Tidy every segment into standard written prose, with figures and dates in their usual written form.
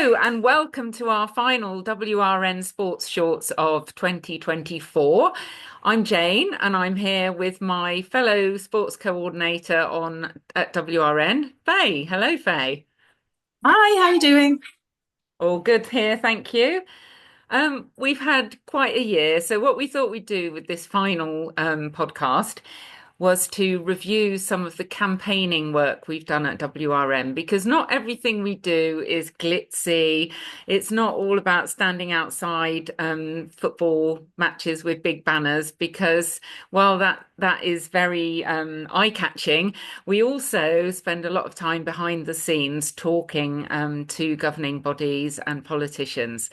Hello and welcome to our final WRN Sports Shorts of 2024. I'm Jane and I'm here with my fellow sports coordinator at WRN, Faye. Hello, Faye. Hi, how you doing? All good here, thank you. We've had quite a year, so what we thought we'd do with this final podcast was to review some of the campaigning work we've done at WRM because not everything we do is glitzy. It's not all about standing outside football matches with big banners because while that is very eye-catching, we also spend a lot of time behind the scenes talking to governing bodies and politicians.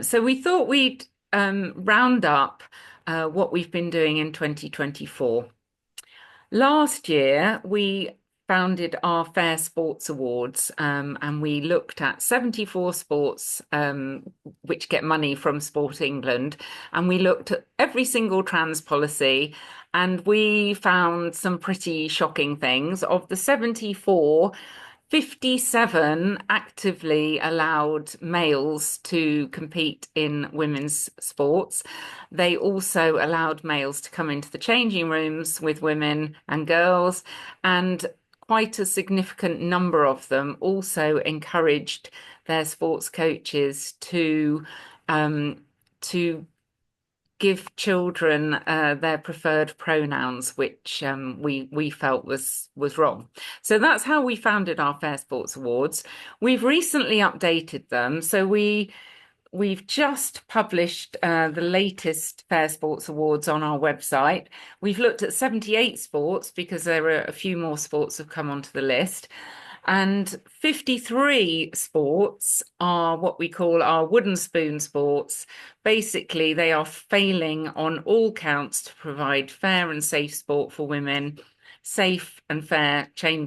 So we thought we'd round up what we've been doing in 2024. Last year, we founded our Fair Sports Awards, and we looked at 74 sports which get money from Sport England, and we looked at every single trans policy, and we found some pretty shocking things. Of the 74, 57 actively allowed males to compete in women's sports. They also allowed males to come into the changing rooms with women and girls, and quite a significant number of them also encouraged their sports coaches to give children their preferred pronouns, which we felt was wrong. So that's how we founded our Fair Sports Awards. We've recently updated them, so we've just published the latest Fair Sports Awards on our website. We've looked at 78 sports because there are a few more sports have come onto the list. And 53 sports are what we call our wooden spoon sports. Basically, they are failing on all counts to provide fair and safe sport for women, safe and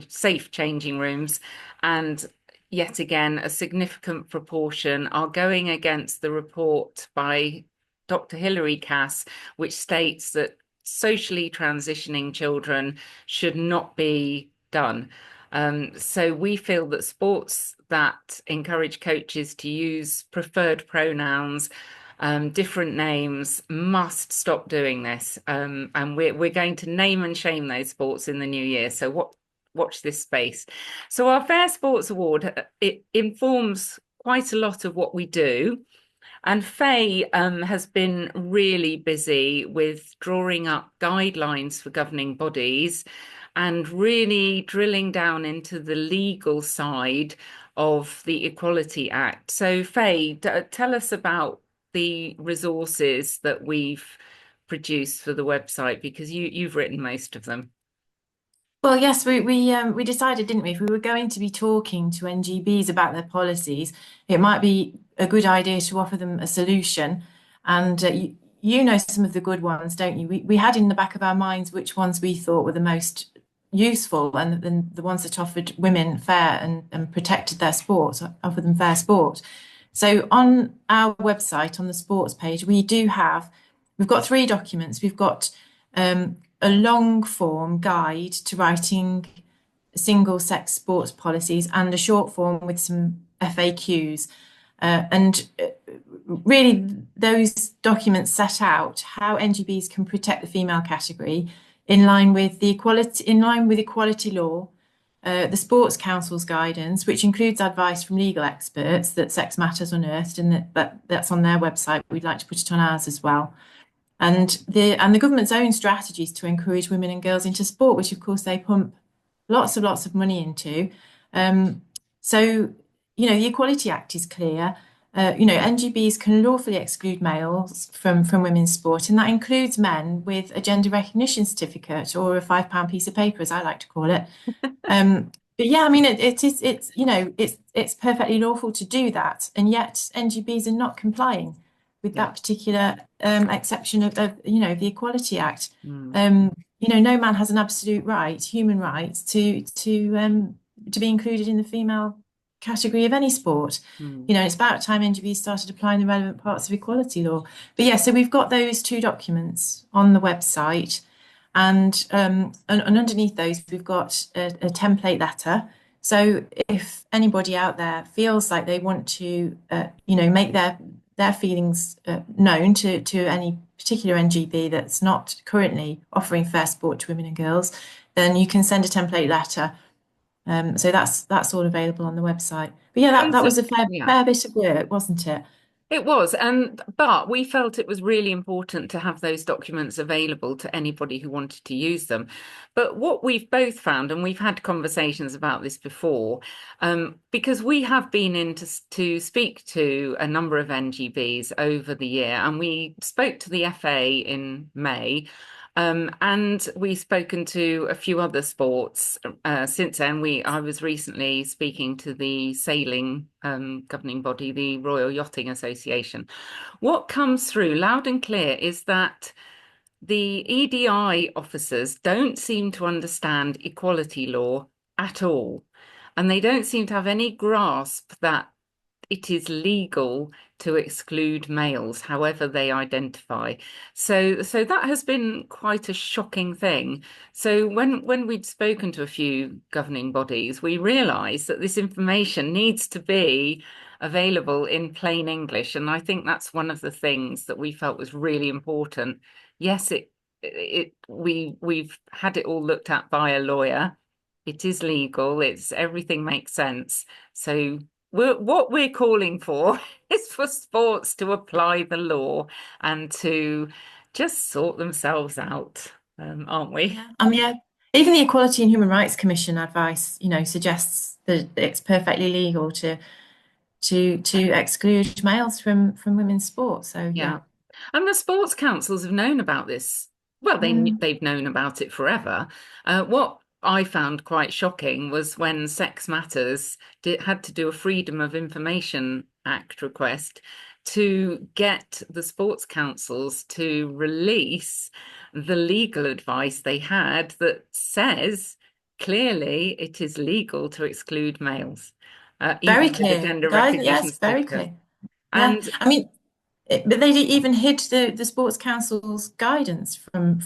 safe changing rooms, and yet again, a significant proportion are going against the report by Dr. Hilary Cass, which states that socially transitioning children should not be done. So we feel that sports that encourage coaches to use preferred pronouns, different names, must stop doing this. And we're going to name and shame those sports in the new year. So watch this space. So our Fair Sports Award, it informs quite a lot of what we do. And Faye has been really busy with drawing up guidelines for governing bodies and really drilling down into the legal side of the Equality Act. So, Faye, tell us about the resources that we've produced for the website because you've written most of them. Well, yes, we decided, didn't we? If we were going to be talking to NGBs about their policies, it might be a good idea to offer them a solution. And you know some of the good ones, don't you? We had in the back of our minds which ones we thought were the most useful and the ones that offered women fair and protected their sport, offered them fair sport. So on our website, on the sports page, we've got three documents. We've got a long form guide to writing single sex sports policies and a short form with some FAQs. And really, those documents set out how NGBs can protect the female category in line with equality law, the Sports Council's guidance, which includes advice from legal experts that Sex Matters unearthed, and that's on their website. We'd like to put it on ours as well. And the government's own strategies to encourage women and girls into sport, which of course they pump lots of money into. So, the Equality Act is clear. NGBs can lawfully exclude males from women's sport, and that includes men with a gender recognition certificate or a £5 piece of paper, as I like to call it. But yeah, I mean, it's perfectly lawful to do that, and yet NGBs are not complying with that particular exception of the Equality Act. Mm. No man has an absolute right, human right, to be included in the female category of any sport. Mm. It's about time NGBs started applying the relevant parts of equality law. But yeah, so we've got those two documents on the website, and underneath those we've got a template letter So if anybody out there feels like they want to, make their feelings known to any particular NGB that's not currently offering fair sport to women and girls, then you can send a template letter. So that's all available on the website. But yeah, that was a Yeah. fair bit of work, wasn't it? It was, and but we felt it was really important to have those documents available to anybody who wanted to use them. But what we've both found, and we've had conversations about this before, because we have been in to speak to a number of NGBs over the year, and we spoke to the FA in May. And we've spoken to a few other sports since then. I was recently speaking to the sailing governing body, the Royal Yachting Association. What comes through loud and clear is that the EDI officers don't seem to understand equality law at all. And they don't seem to have any grasp that it is legal to exclude males, however they identify. So that has been quite a shocking thing. So when we'd spoken to a few governing bodies, we realised that this information needs to be available in plain English, and I think that's one of the things that we felt was really important. Yes, we've had it all looked at by a lawyer. It is legal. It's everything makes sense. So what we're calling for is for sports to apply the law and to just sort themselves out, aren't we? Yeah. Yeah. Even the Equality and Human Rights Commission advice, suggests that it's perfectly legal to exclude males from women's sports. So yeah. Yeah. And the sports councils have known about this. Well, Mm. they've known about it forever. What I found quite shocking was when Sex Matters had to do a Freedom of Information Act request to get the sports councils to release the legal advice they had that says clearly it is legal to exclude males, Very even with a clear. gender recognition Yes, very certificate. clear. Yeah. And I mean, but they even hid the Sports Council's guidance from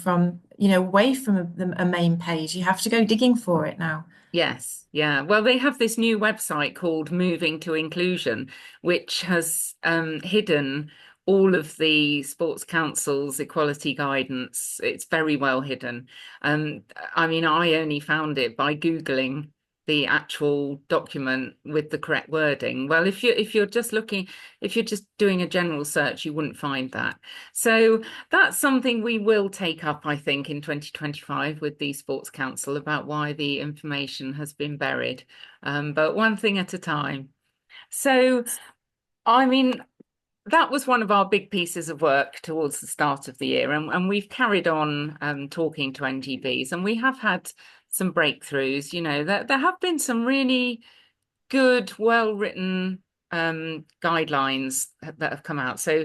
away from a main page. You have to go digging for it now. yes, yeah. Well, they have this new website called Moving to Inclusion, which has hidden all of the Sports Council's equality guidance. It's very well hidden. Um, I mean, I only found it by Googling the actual document with the correct wording. Well, if you're just doing a general search, you wouldn't find that. So that's something we will take up, I think, in 2025 with the Sports Council about why the information has been buried. But one thing at a time. So, I mean, that was one of our big pieces of work towards the start of the year. And we've carried on talking to NGBs, and we have had some breakthroughs. There have been some really good, well-written guidelines that have come out. So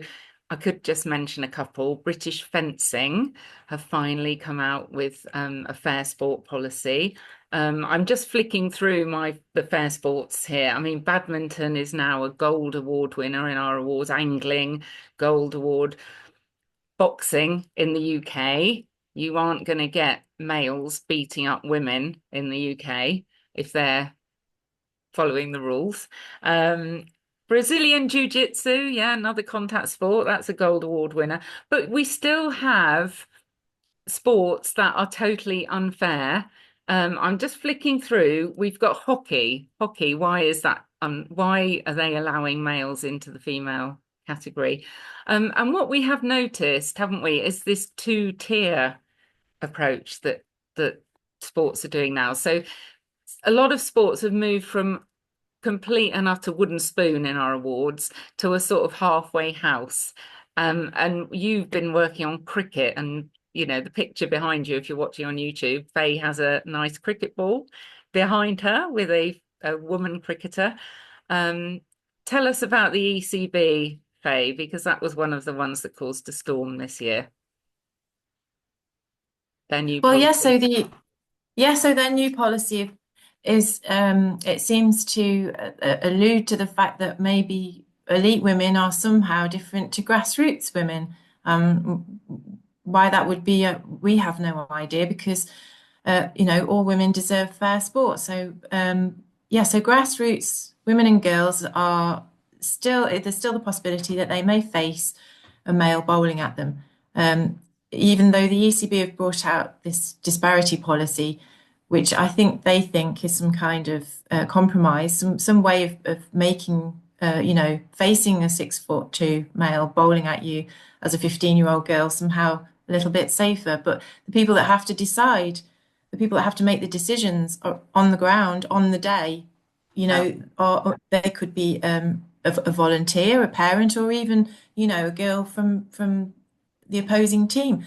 I could just mention a couple. British Fencing have finally come out with a fair sport policy. I'm just flicking through the fair sports here. I mean, badminton is now a gold award winner in our awards, angling, gold award, boxing in the UK. You aren't going to get males beating up women in the UK if they're following the rules. Um, Brazilian Jiu-Jitsu, yeah, another contact sport. That's a gold award winner. But we still have sports that are totally unfair. I'm just flicking through. We've got hockey. Hockey, why is that? Why are they allowing males into the female category? And what we have noticed, haven't we, is this two-tier approach that sports are doing now. So a lot of sports have moved from complete and utter wooden spoon in our awards to a sort of halfway house. And you've been working on cricket, and the picture behind you, if you're watching on YouTube, Faye has a nice cricket ball behind her with a woman cricketer. Um, Tell us about the ECB, Faye, because that was one of the ones that caused a storm this year. Their new Well, policy. so their new policy is it seems to allude to the fact that maybe elite women are somehow different to grassroots women. Um, why that would be, we have no idea because all women deserve fair sport. So yeah, so grassroots women and girls are still, there's still the possibility that they may face a male bowling at them. Um, Even though the ECB have brought out this disparity policy, which I think they think is some kind of compromise, some way of making, facing a 6'2" male bowling at you as a 15-year-old girl somehow a little bit safer. But the people that have to decide, the people that have to make the decisions are on the ground on the day, Yeah. or they could be a volunteer, a parent, or even, a girl from the opposing team,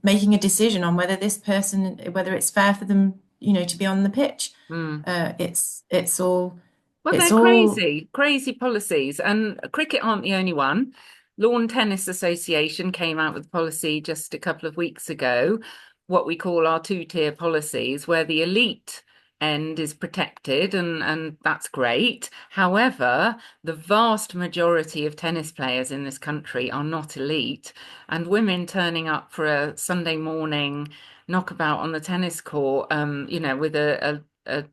making a decision on whether this person, whether it's fair for them, to be on the pitch. Mm. It's all, Well, it's they're all. crazy, crazy policies. And cricket aren't the only one. Lawn Tennis Association came out with a policy just a couple of weeks ago, what we call our two-tier policies, where the elite end is protected, and that's great. However, the vast majority of tennis players in this country are not elite, and women turning up for a Sunday morning knockabout on the tennis court, with a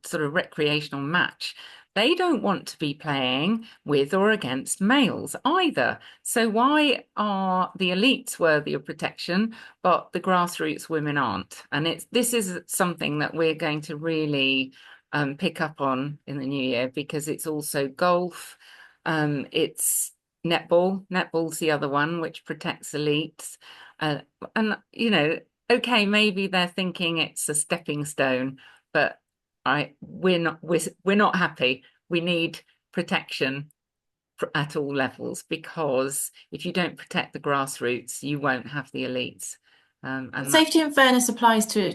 sort of recreational match, they don't want to be playing with or against males either. So why are the elites worthy of protection, but the grassroots women aren't? And this is something that we're going to really pick up on in the new year, because it's also golf, it's netball. Netball's the other one, which protects elites. Uh, and okay, maybe they're thinking it's a stepping stone, but we're not happy. We need protection at all levels, because if you don't protect the grassroots, you won't have the elites. And that, Safety and fairness applies to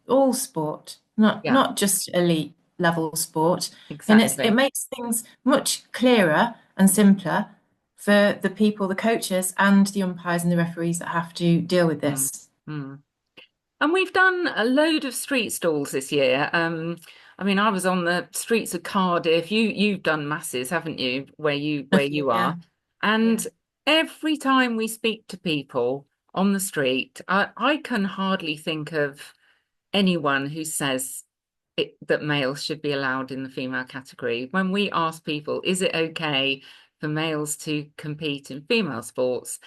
all sport, not yeah, not just elite level sport, and it exactly. makes things much clearer and simpler for the people, the coaches, and the umpires and the referees that have to deal with Mm, this. mm. And we've done a load of street stalls this year. I mean, I was on the streets of Cardiff. You've done masses, haven't you, A where few, you yeah, are? yeah. And every time we speak to people on the street, I can hardly think of anyone who says that males should be allowed in the female category. When we ask people, is it okay for males to compete in female sports?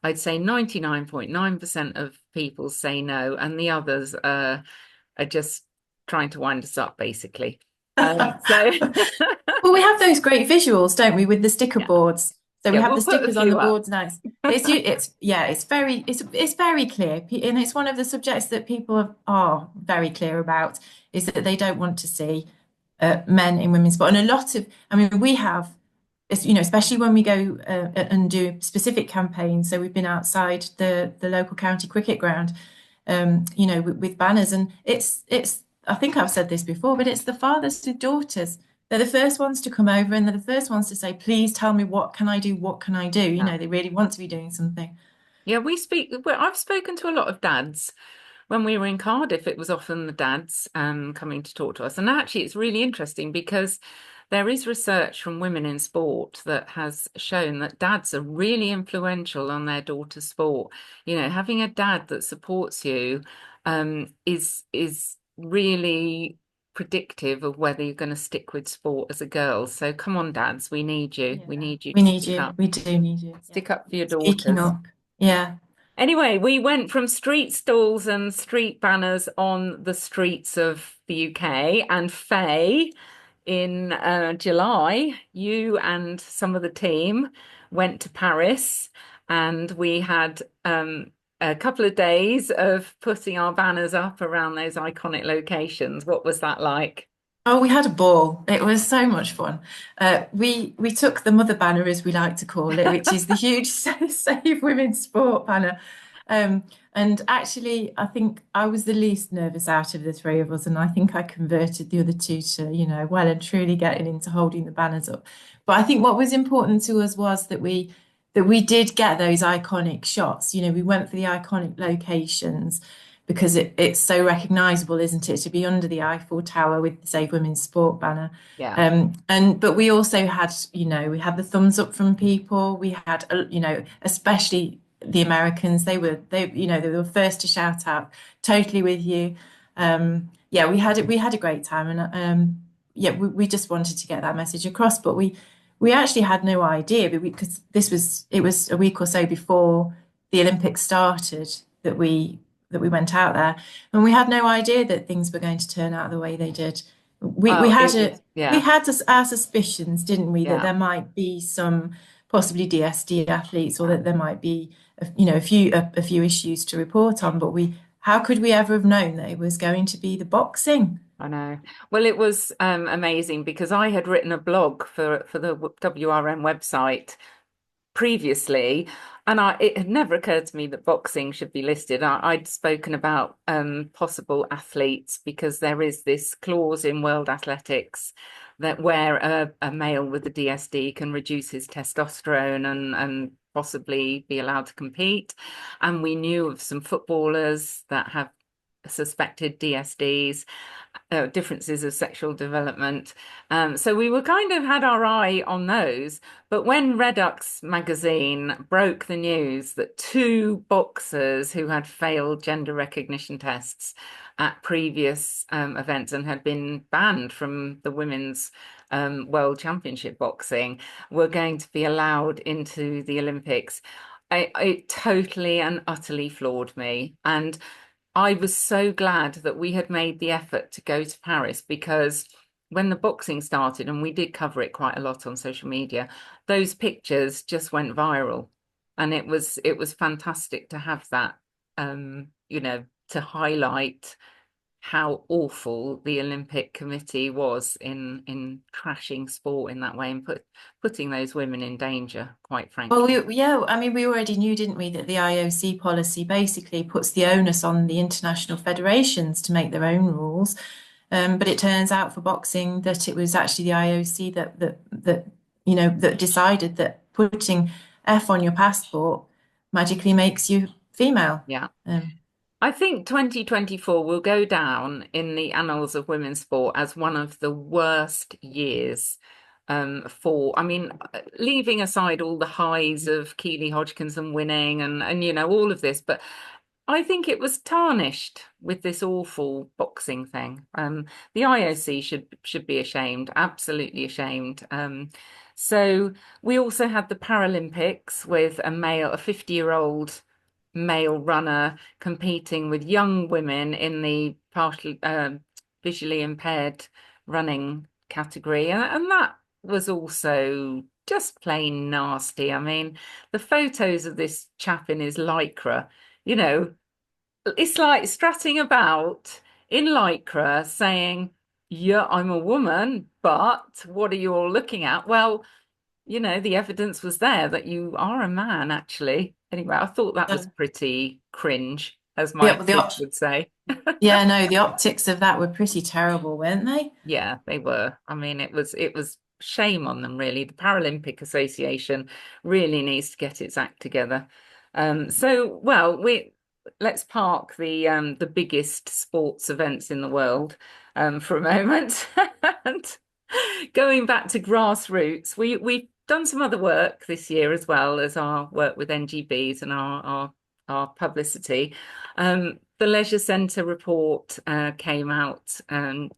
I'd say 99.9% of people say no, and the others are just trying to wind us up, basically. So, Well, we have those great visuals, don't we, with the sticker yeah, boards. So we yeah, have we'll the put a stickers on the few up. boards now. It's very clear, and it's one of the subjects that people are very clear about, is that they don't want to see men in women's sport. And a lot of, I mean, we have, especially when we go and do specific campaigns. So we've been outside the local county cricket ground, with banners, and it's. I think I've said this before, but it's the fathers to daughters. They're the first ones to come over, and they're the first ones to say, "Please tell me, what can I do? What can I do?" Yeah. They really want to be doing something. Yeah, well, I've spoken to a lot of dads. When we were in Cardiff, it was often the dads coming to talk to us. And actually, it's really interesting, because there is research from Women in Sport that has shown that dads are really influential on their daughter's sport. Having a dad that supports you is really predictive of whether you're going to stick with sport as a girl. So come on, dads, we need you. We Yeah, need you we to need you. We do need you. Yeah, stick up for your speaking daughters. up. Yeah. Anyway, we went from street stalls and street banners on the streets of the UK. And Faye, in July, you and some of the team went to Paris, and we had a couple of days of putting our banners up around those iconic locations. What was that like? Oh, we had a ball. It was so much fun. We took the mother banner, as we like to call it, which is the huge Save Women's Sport banner. Um, and actually, I think I was the least nervous out of the three of us, and I think I converted the other two to, well and truly getting into holding the banners up. But I think what was important to us was that we did get those iconic shots. We went for the iconic locations because it's so recognizable, isn't it, to be under the Eiffel Tower with the Save Women's Sport banner. Yeah. But we also had, we had the thumbs up from people. We had, especially the Americans. They were first to shout out, totally with you. Yeah, we had a great time, and yeah, we just wanted to get that message across, but we actually had no idea because it was a week or so before the Olympics started that we went out there, and we had no idea that things were going to turn out the way they did. We Oh, had it was, we yeah, had our suspicions, didn't we, that yeah, there might be some possibly DSD athletes, or yeah. that there might be a few issues to report on, but we how could we ever have known that it was going to be the boxing? I know. Well, it was amazing because I had written a blog for the WRN website previously, and it had never occurred to me that boxing should be listed. I'd spoken about possible athletes because there is this clause in World Athletics that where a male with a DSD can reduce his testosterone and possibly be allowed to compete. And we knew of some footballers that have suspected DSDs, differences of sexual development. So we were kind of had our eye on those. But when Redux magazine broke the news that two boxers who had failed gender recognition tests at previous events and had been banned from the women's World Championship boxing were going to be allowed into the Olympics, it totally and utterly floored me. And I was so glad that we had made the effort to go to Paris because when the boxing started, and we did cover it quite a lot on social media, those pictures just went viral. And it was fantastic to have that, to highlight how awful the Olympic Committee was in trashing sport in that way and putting those women in danger, quite Well, frankly. yeah, I mean, we already knew, didn't we, that the IOC policy basically puts the onus on the international federations to make their own rules. But it turns out for boxing that it was actually the IOC that decided that putting F on your passport magically makes you female. Yeah. Um, I think 2024 will go down in the annals of women's sport as one of the worst years I mean, leaving aside all the highs of Keely Hodgkinson winning and all of this, but I think it was tarnished with this awful boxing thing. The IOC should be ashamed, absolutely ashamed. So we also had the Paralympics with a 50-year-old male runner competing with young women in the partially visually impaired running category, and that was also just plain nasty. I mean, the photos of this chap in his lycra, you know, it's like strutting about in lycra saying, yeah, I'm a woman, but what are you all looking at? Well, the evidence was there that you are a man, actually. Anyway, I thought that was the, pretty cringe, as the, my the kids op would say. yeah, no, the optics of that were pretty terrible, weren't they? Yeah, they were. I mean, it was shame on them, really. The Paralympic Association really needs to get its act together. Well, we let's park the biggest sports events in the world for a moment. And going back to grassroots, we've done some other work this year as well as our work with NGBs and our publicity. The Leisure Centre report came out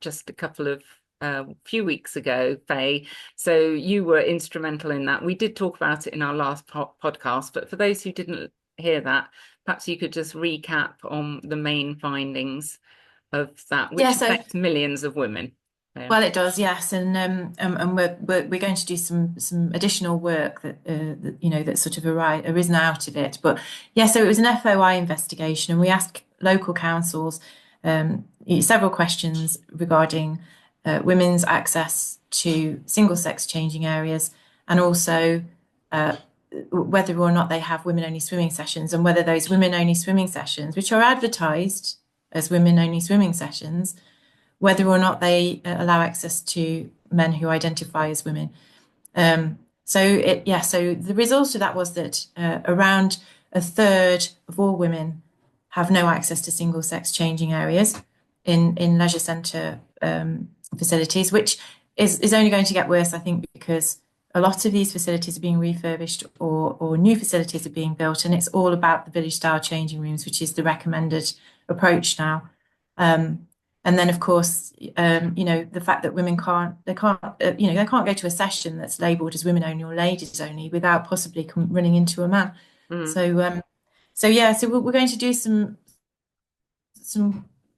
just a couple of few weeks ago, Faye. So you were instrumental in that. We did talk about it in our last podcast, but for those who didn't hear that, perhaps you could just recap on the main findings of that, Yeah, which so affects millions of women. Yeah. well, it does, yes, and we're going to do some additional work that sort of arisen out of it. But yeah, so it was an FOI investigation, and we asked local councils several questions regarding women's access to single-sex changing areas, and also uh, whether or not they have women-only swimming sessions, and whether those women-only swimming sessions, which are advertised as women-only swimming sessions, whether or not they allow access to men who identify as women. So the result of that was that around a third of all women have no access to single sex changing areas in leisure centre facilities, which is only going to get worse, I think, because a lot of these facilities are being refurbished or new facilities are being built, and it's all about the village style changing rooms, which is the recommended approach now. Um, And then, of course, the fact that women they can't go to a session that's labelled as women only or ladies only without possibly running into a man. Mm, So, so we're going to do some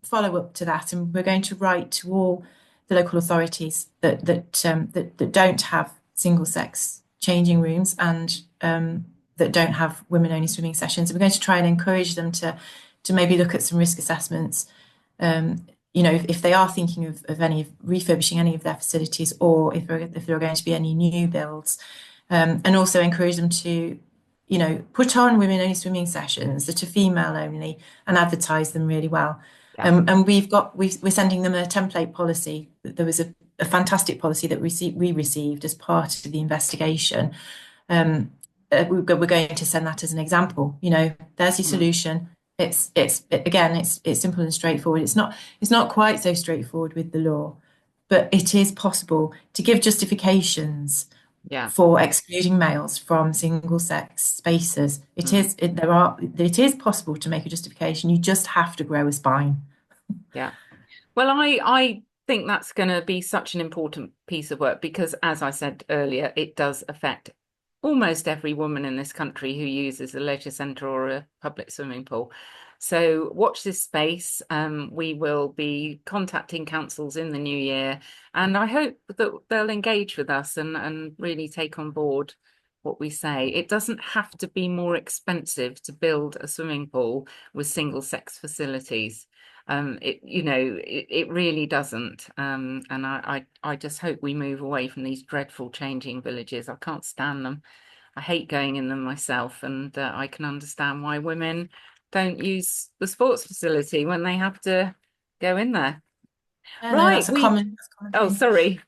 follow up to that, and we're going to write to all the local authorities that don't have single sex changing rooms and that don't have women only swimming sessions. And we're going to try and encourage them to maybe look at some risk assessments. If they are thinking of any refurbishing any of their facilities, or if there are going to be any new builds, and also encourage them to put on women only swimming sessions that are female only and advertise them really well. yeah, And we're sending them a template policy. There was a fantastic policy that we received as part of the investigation. We're going to send that as an example. There's your mm, solution. It's simple and straightforward. It's not quite so straightforward with the law, but it is possible to give justifications yeah, for excluding males from single-sex spaces. mm, It is possible to make a justification. You just have to grow a spine. yeah. Well, I think that's going to be such an important piece of work because, as I said earlier, it does affect almost every woman in this country who uses a leisure centre or a public swimming pool. So watch this space. We will be contacting councils in the new year, and I hope that they'll engage with us and really take on board what we say. It doesn't have to be more expensive to build a swimming pool with single sex facilities. It really doesn't. And I just hope we move away from these dreadful changing villages. I can't stand them. I hate going in them myself, and I can understand why women don't use the sports facility when they have to go in there. Yeah, no, Right, that's a common oh, thing. sorry.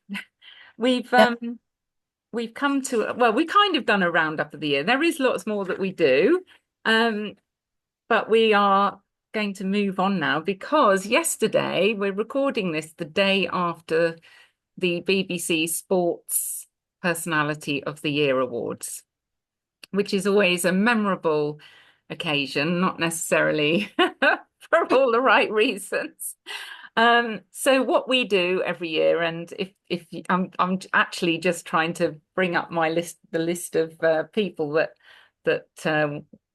We've Yep. we've come to, well, we kind of done a roundup of the year. There is lots more that we do. Um, but we are going to move on now because yesterday we're recording this the day after the BBC Sports Personality of the Year Awards, which is always a memorable occasion, not necessarily for all the right reasons. So what we do every year, and I'm actually just trying to bring up the list of people that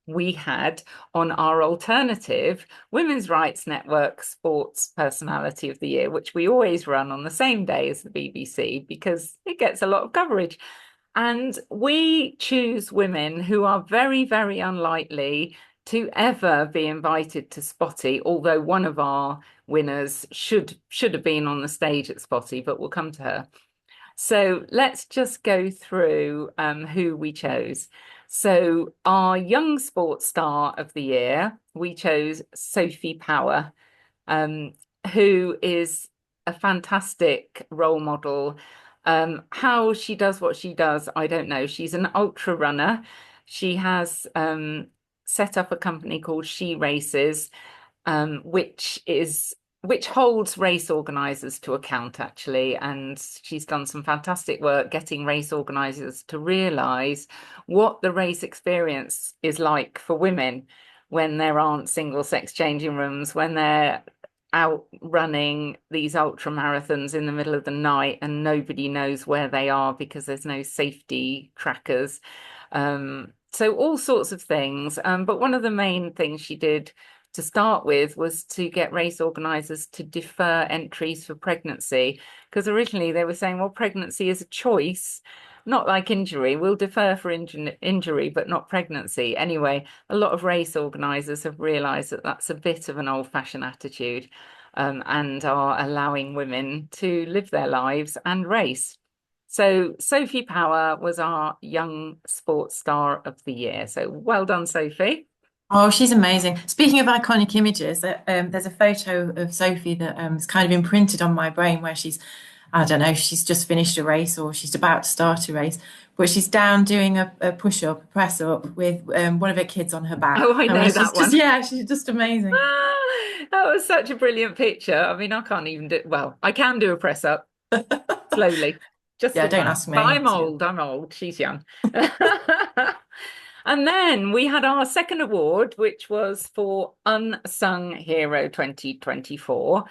we had on our alternative Women's Rights Network Sports Personality of the Year, which we always run on the same day as the BBC because it gets a lot of coverage. And we choose women who are very, very unlikely to ever be invited to Spotty, although one of our winners should have been on the stage at Spotty, but we'll come to her. So let's just go through who we chose. So our young sports star of the year, we chose Sophie Power, um, who is a fantastic role model. How she does what she does, I don't know. She's an ultra runner. She has set up a company called She Races, which holds race organisers to account actually, and she's done some fantastic work getting race organisers to realise what the race experience is like for women when there aren't single sex changing rooms, when they're out running these ultra marathons in the middle of the night and nobody knows where they are because there's no safety trackers. So all sorts of things. But one of the main things she did to start with was to get race organisers to defer entries for pregnancy, because originally they were saying, well, pregnancy is a choice, not like injury. We'll defer for injury, but not pregnancy. Anyway, a lot of race organisers have realised that that's a bit of an old-fashioned attitude, and are allowing women to live their lives and race. So Sophie Power was our young sports star of the year. So well done, Sophie. Oh, she's amazing. Speaking of iconic images, there's a photo of Sophie that is kind of imprinted on my brain where I don't know, she's just finished a race or she's about to start a race, but she's down doing a push up, a press up with one of her kids on her back. Oh, I I mean, know that one. yeah, she's just amazing. That was such a brilliant picture. I mean, I can't even do, well, I can do a press up slowly, just Yeah, the don't one. ask But me. I'm old, I'm old. She's young. And then we had our second award, which was for Unsung Hero 2024.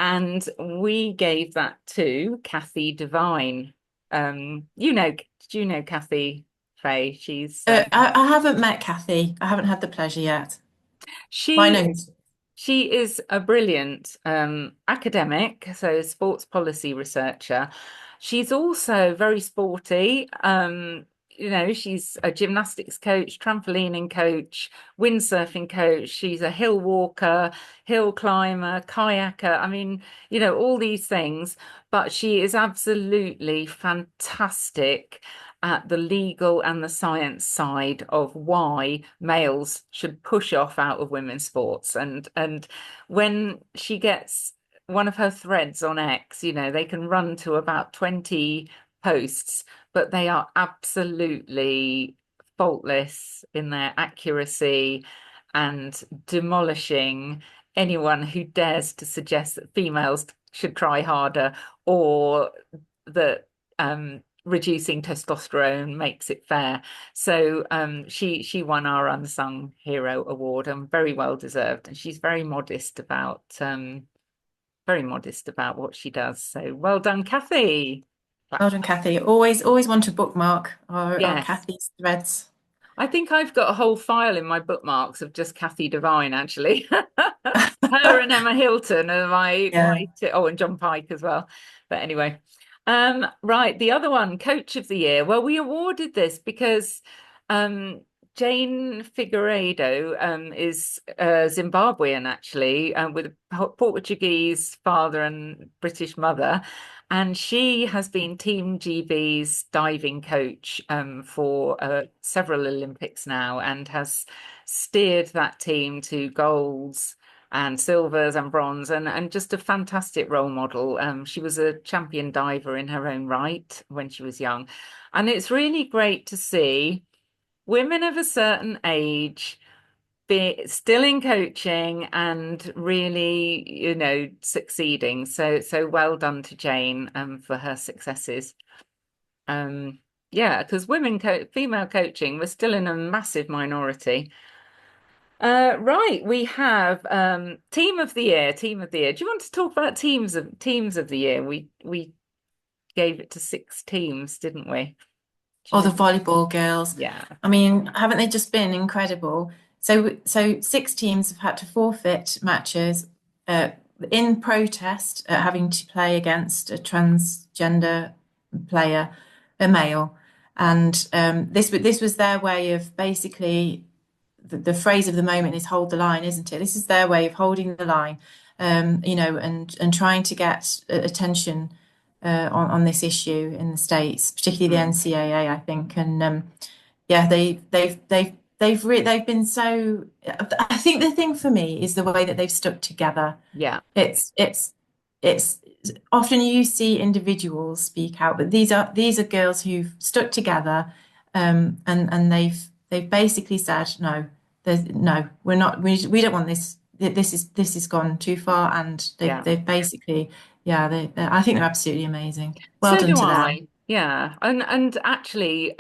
And we gave that to Kathy Devine. Do you know Kathy Faye? I haven't met Kathy. I haven't had the pleasure yet. But I know She who. She is a brilliant academic, so sports policy researcher. She's also very sporty. She's a gymnastics coach, trampolining coach, windsurfing coach. She's a hill walker, hill climber, kayaker. I mean, all these things. But she is absolutely fantastic at the legal and the science side of why males should push off out of women's sports. And when she gets one of her threads on X, they can run to about 20 posts, but they are absolutely faultless in their accuracy and demolishing anyone who dares to suggest that females should try harder or that reducing testosterone makes it fair. So she won our unsung hero award and very well deserved. And she's very modest about what she does. So well done, Kathy. Well done, Kathy. Always want to bookmark our Yes. Kathy's threads. I think I've got a whole file in my bookmarks of just Kathy Devine, actually. Her and Emma Hilton are Yeah. and John Pike as well. But anyway, right, the other one, Coach of the Year. Well, we awarded this because um, Jane Figueiredo is Zimbabwean actually, with a Portuguese father and British mother. And she has been Team GB's diving coach for several Olympics now and has steered that team to golds and silvers and bronze and just a fantastic role model. She was a champion diver in her own right when she was young. And it's really great to see women of a certain age be still in coaching and really, succeeding. So well done to Jane for her successes. Um, yeah, because female coaching, we're still in a massive minority. Right, we have team of the year, team of the year. Do you want to talk about teams of the year? We gave it to 6 teams, didn't we? Do Or you the know? volleyball girls. Yeah. I mean, haven't they just been incredible? So 6 teams have had to forfeit matches uh, in protest at having to play against a transgender player, a male, and this was their way of basically the phrase of the moment is hold the line, isn't it? This is their way of holding the line, and trying to get attention on this issue in the States, particularly the Mm, NCAA, I think. And yeah, they've been so. I think the thing for me is the way that they've stuck together. yeah, It's it's it's often you see individuals speak out, but these are girls who've stuck together, and they've basically said no, no, we're not, we don't want this. This has gone too far, and yeah. they've basically, yeah, I think they're absolutely amazing. Well So done do to them. I. Yeah, and actually,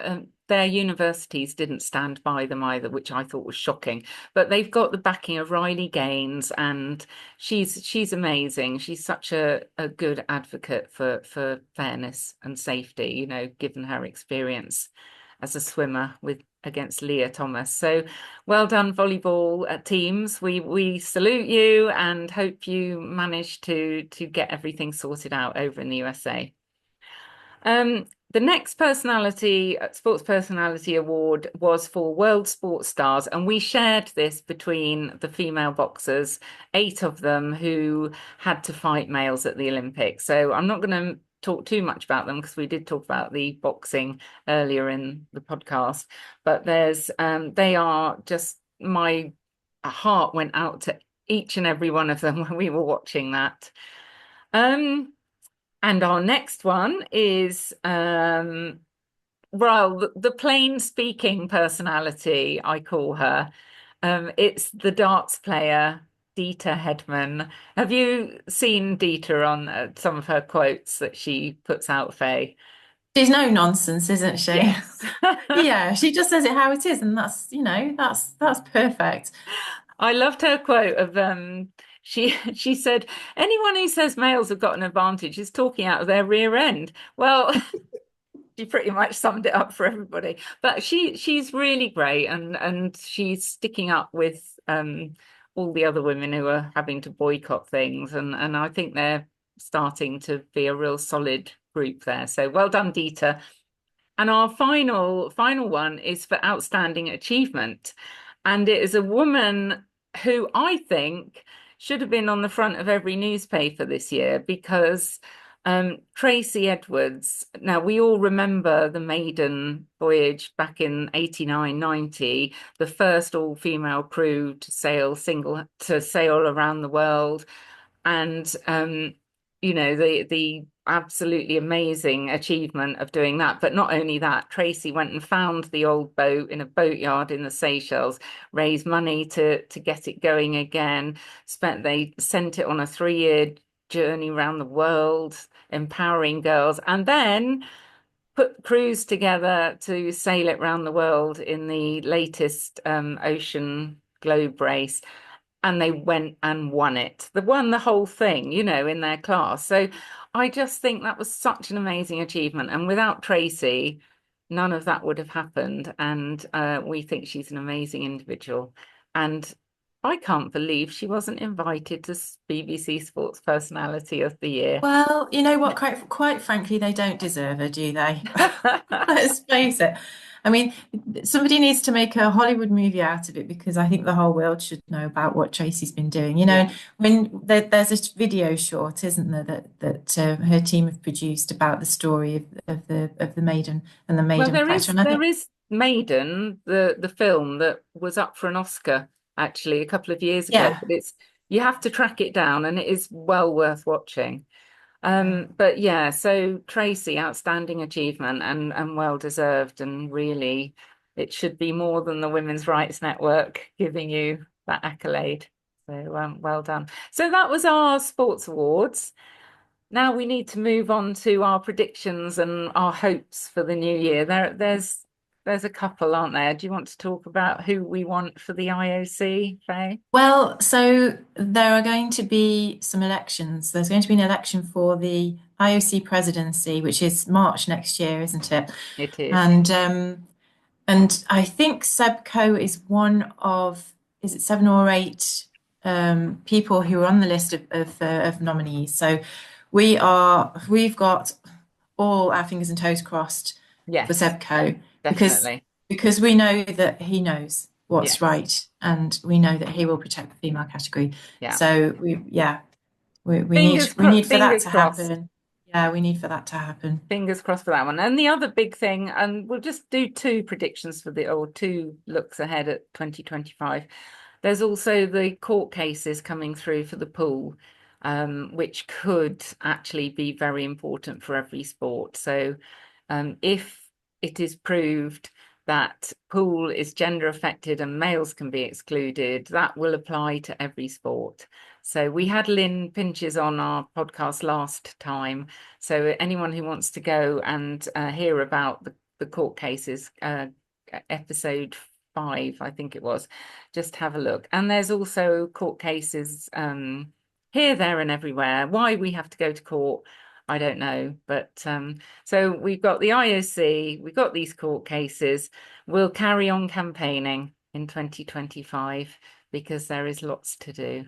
their universities didn't stand by them either, which I thought was shocking. But they've got the backing of Riley Gaines, and she's amazing. She's such a good advocate for fairness and safety, given her experience as a swimmer with against Leah Thomas. So well done, volleyball teams. We salute you and hope you manage to get everything sorted out over in the USA. The next sports personality award was for World Sports Stars, and we shared this between the female boxers, 8 of them who had to fight males at the Olympics. So I'm not going to talk too much about them because we did talk about the boxing earlier in the podcast. But they are just my heart went out to each and every one of them when we were watching that. Um, and our next one is, well, the plain speaking personality, I call her. It's the darts player, Dieter Hedman. Have you seen Dieter on some of her quotes that she puts out, Faye? She's no nonsense, isn't she? Yes. Yeah, she just says it how it is, and that's perfect. I loved her quote of she said, anyone who says males have got an advantage is talking out of their rear end. Well, she pretty much summed it up for everybody. But she's really great, and she's sticking up with all the other women who are having to boycott things, and I think they're starting to be a real solid group there. So well done, Dieter. And our final one is for outstanding achievement. And it is a woman who I think should have been on the front of every newspaper this year because Tracy Edwards, now we all remember the maiden voyage back in 89, 90, the first all-female crew to sail around the world, and the absolutely amazing achievement of doing that. But not only that, Tracy went and found the old boat in a boatyard in the Seychelles, raised money to get it going again. They sent it on a 3-year journey around the world, empowering girls, and then put crews together to sail it around the world in the latest ocean globe race, and they went and won it. They won the whole thing, in their class. So I just think that was such an amazing achievement. And without Tracy, none of that would have happened. And we think she's an amazing individual. And I can't believe she wasn't invited to BBC Sports Personality of the Year. Well, you know what? Quite frankly, they don't deserve her, do they? Let's face it. I mean, somebody needs to make a Hollywood movie out of it because I think the whole world should know about what Tracy's been doing. Yeah. When there's this video short, isn't there, that her team have produced about the story of the Maiden and the Well, Maiden there fighter, is and I there think, is Maiden, the film that was up for an Oscar actually a couple of years ago, yeah, but it's you have to track it down and it is well worth watching. yeah. But yeah, so Tracy, outstanding achievement and well deserved, and really it should be more than the Women's Rights Network giving you that accolade. So well done. So that was our sports awards. Now we need to move on to our predictions and our hopes for the new year. There's a couple, aren't there? Do you want to talk about who we want for the IOC, Faye? Well, so there are going to be some elections. There's going to be an election for the IOC presidency, which is March next year, isn't it? It is. And I think Seb Coe is one of, is it 7 or 8 people who are on the list of nominees. So we've got all our fingers and toes crossed for Yes, Seb Coe because definitely. we know that he knows what's Yes. right and we know that he will protect the female category. Yeah. So we need for that Fingers to crossed. happen. Yeah, we need for that to happen. Fingers crossed for that one. And the other big thing, and we'll just do two predictions or two looks ahead at 2025. There's also the court cases coming through for the pool, which could actually be very important for every sport. So, if it is proved that pool is gender affected and males can be excluded, that will apply to every sport. So we had Lynn Pinches on our podcast last time. So anyone who wants to go and hear about the court cases, episode 5, I think it was, just have a look. And there's also court cases here, there, and everywhere. Why we have to go to court, I don't know. But so we've got the IOC, we've got these court cases. We'll carry on campaigning in 2025 because there is lots to do.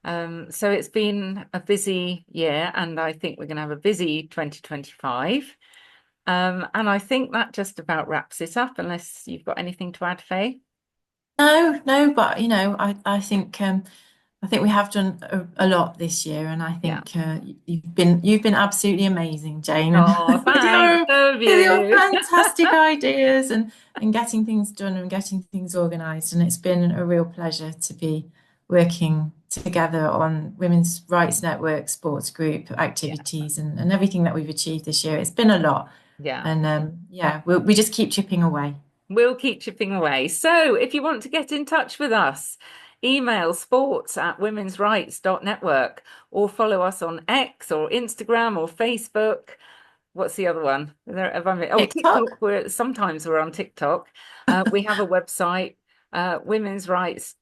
So it's been a busy year, and I think we're going to have a busy 2025. And I think that just about wraps it up, unless you've got anything to add, Faye. No, no, but I think we have done a lot this year, and I Yeah. think you've been absolutely amazing, Jane, and Oh, thanks, so of with your you. fantastic ideas and getting things done and getting things organised. And it's been a real pleasure to be working together on Women's Rights Network, sports group Yeah, activities, and everything that we've achieved this year. It's been a lot, yeah. and yeah, we just keep chipping away. We'll keep chipping away. So if you want to get in touch with us, email sports@womensrights.network or follow us on X or Instagram or Facebook. What's the other one? Oh, TikTok. TikTok. Sometimes we're on TikTok. We have a website, Women's Rights.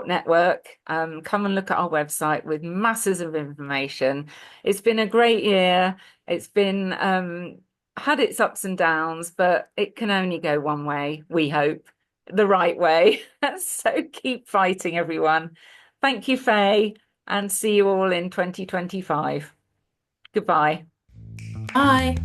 Network. Come and look at our website with masses of information. It's been a great year. It's been had its ups and downs, but it can only go one way, we hope, the right way. So keep fighting, everyone. Thank you, Faye, and see you all in 2025. Goodbye. Bye.